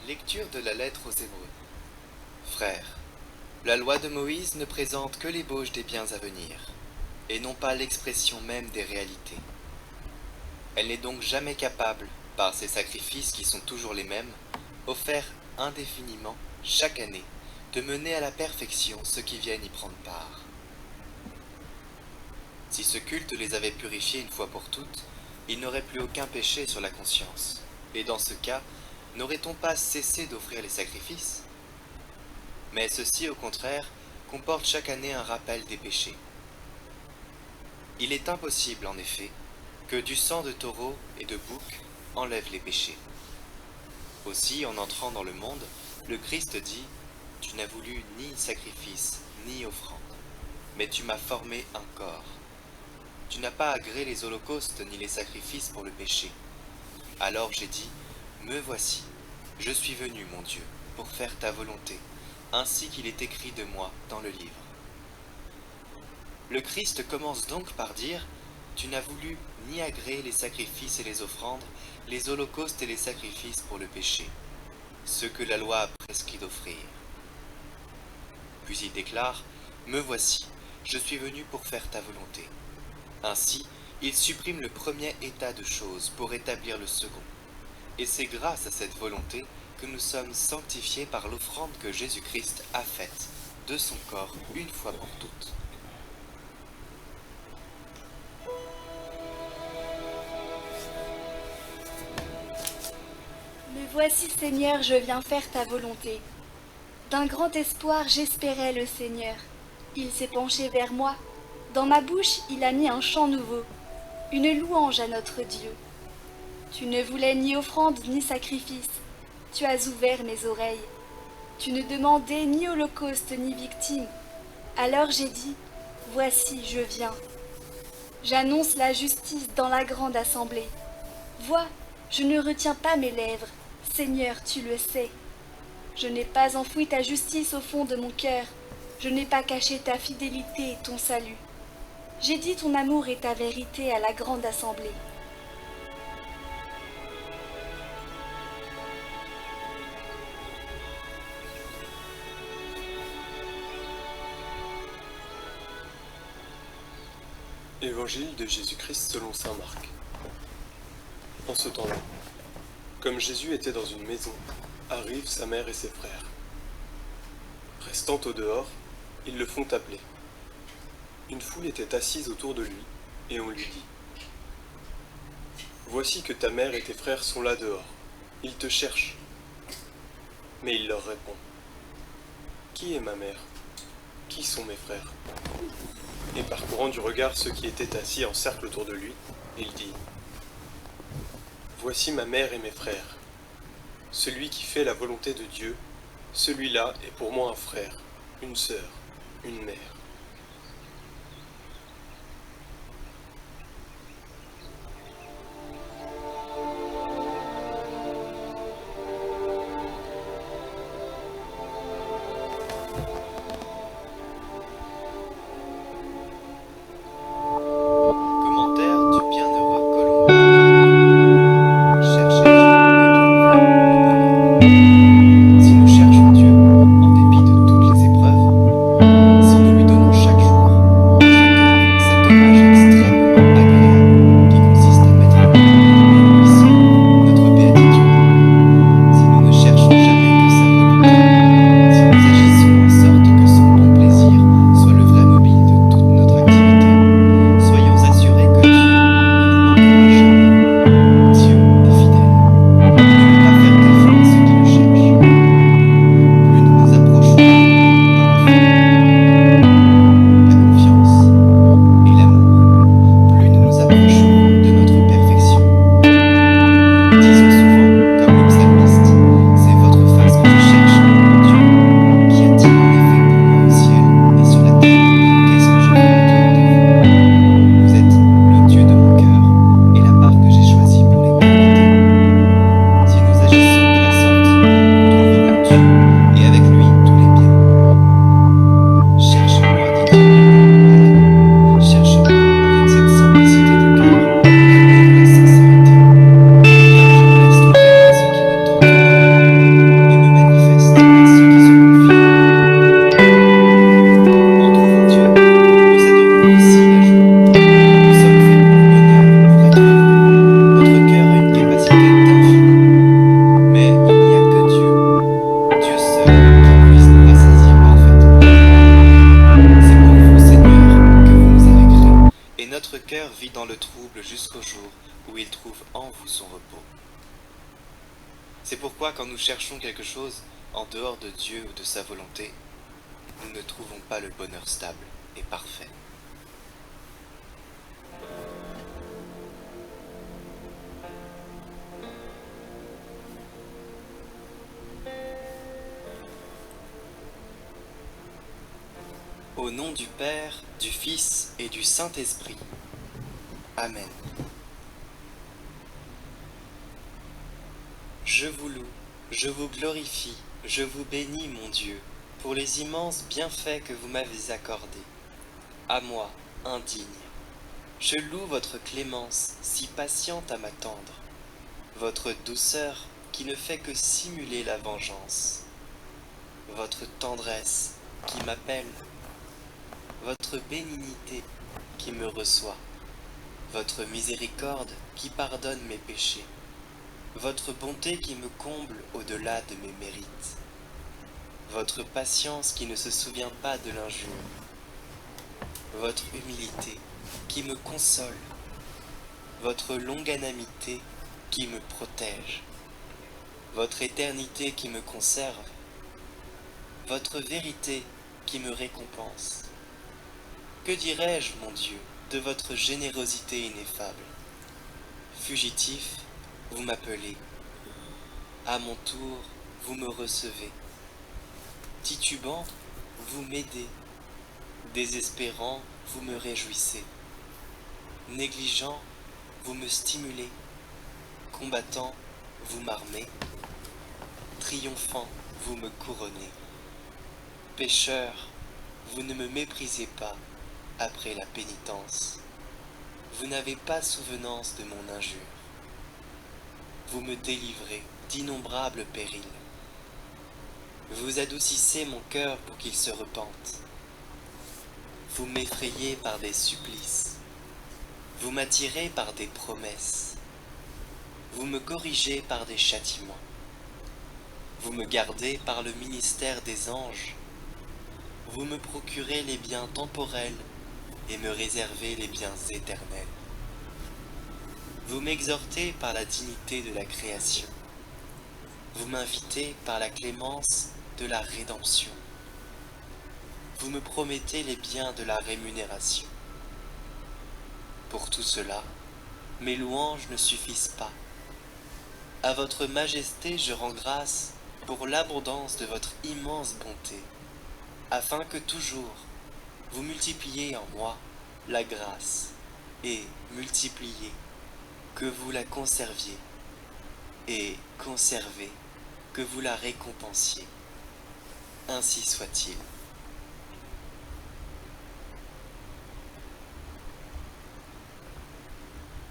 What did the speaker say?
Lecture de la lettre aux Hébreux. Frères, la loi de Moïse ne présente que l'ébauche des biens à venir, et non pas l'expression même des réalités. Elle n'est donc jamais capable, par ces sacrifices qui sont toujours les mêmes, offerts indéfiniment, chaque année, de mener à la perfection ceux qui viennent y prendre part. Si ce culte les avait purifiés une fois pour toutes, ils n'auraient plus aucun péché sur la conscience, et dans ce cas, n'aurait-on pas cessé d'offrir les sacrifices? Mais ceci, au contraire, comporte chaque année un rappel des péchés. Il est impossible, en effet, que du sang de taureau et de bouc enlève les péchés. Aussi, en entrant dans le monde, le Christ dit « Tu n'as voulu ni sacrifice, ni offrande, mais tu m'as formé un corps. Tu n'as pas agréé les holocaustes ni les sacrifices pour le péché. Alors j'ai dit « Me voici, je suis venu, mon Dieu, pour faire ta volonté, ainsi qu'il est écrit de moi dans le livre. » Le Christ commence donc par dire « Tu n'as voulu ni agréer les sacrifices et les offrandes, les holocaustes et les sacrifices pour le péché, ce que la loi a prescrit d'offrir. » Puis il déclare « Me voici, je suis venu pour faire ta volonté. » Ainsi, il supprime le premier état de choses pour établir le second. Et c'est grâce à cette volonté que nous sommes sanctifiés par l'offrande que Jésus-Christ a faite de son corps une fois pour toutes. Me voici, Seigneur, je viens faire ta volonté. D'un grand espoir, j'espérais le Seigneur. Il s'est penché vers moi. Dans ma bouche, il a mis un chant nouveau, une louange à notre Dieu. Tu ne voulais ni offrande ni sacrifice. Tu as ouvert mes oreilles. Tu ne demandais ni holocauste ni victime. Alors j'ai dit, voici, je viens. J'annonce la justice dans la grande assemblée. Vois, je ne retiens pas mes lèvres. Seigneur, tu le sais. Je n'ai pas enfoui ta justice au fond de mon cœur. Je n'ai pas caché ta fidélité et ton salut. J'ai dit ton amour et ta vérité à la grande assemblée. Évangile de Jésus-Christ selon saint Marc. En ce temps-là, comme Jésus était dans une maison, arrivent sa mère et ses frères. Restant au dehors, ils le font appeler. Une foule était assise autour de lui, et on lui dit « Voici que ta mère et tes frères sont là dehors, ils te cherchent. » Mais il leur répond « Qui est ma mère? Qui sont mes frères ?» Et parcourant du regard ceux qui étaient assis en cercle autour de lui, il dit « Voici ma mère et mes frères. Celui qui fait la volonté de Dieu, celui-là est pour moi un frère, une sœur, une mère. » Commentaire du bienheureux Colomban. Cherchez Dieu et trouvez-le. Si nous cherchons Dieu, en dépit de toutes les épreuves, si nous lui donnons pourquoi quand nous cherchons quelque chose en dehors de Dieu ou de sa volonté, nous ne trouvons pas le bonheur stable et parfait. Au nom du Père, du Fils et du Saint-Esprit. Amen. Je vous loue, je vous glorifie, je vous bénis, mon Dieu, pour les immenses bienfaits que vous m'avez accordés. À moi, indigne. Je loue votre clémence, si patiente à m'attendre, votre douceur qui ne fait que simuler la vengeance, votre tendresse qui m'appelle, votre bénignité qui me reçoit, votre miséricorde qui pardonne mes péchés, votre bonté qui me comble au-delà de mes mérites, votre patience qui ne se souvient pas de l'injure, votre humilité qui me console, votre longanimité qui me protège, votre éternité qui me conserve, votre vérité qui me récompense. Que dirais-je, mon Dieu, de votre générosité ineffable? Fugitif, vous m'appelez. À mon tour, vous me recevez. Titubant, vous m'aidez. Désespérant, vous me réjouissez. Négligent, vous me stimulez. Combattant, vous m'armez. Triomphant, vous me couronnez. Pécheur, vous ne me méprisez pas après la pénitence. Vous n'avez pas souvenance de mon injure. Vous me délivrez d'innombrables périls. Vous adoucissez mon cœur pour qu'il se repente. Vous m'effrayez par des supplices. Vous m'attirez par des promesses. Vous me corrigez par des châtiments. Vous me gardez par le ministère des anges. Vous me procurez les biens temporels et me réservez les biens éternels. Vous m'exhortez par la dignité de la création. Vous m'invitez par la clémence de la rédemption. Vous me promettez les biens de la rémunération. Pour tout cela, mes louanges ne suffisent pas. À votre majesté je rends grâce pour l'abondance de votre immense bonté, afin que toujours vous multipliez en moi la grâce, et multipliez, que vous la conserviez, et conservez, que vous la récompensiez. Ainsi soit-il.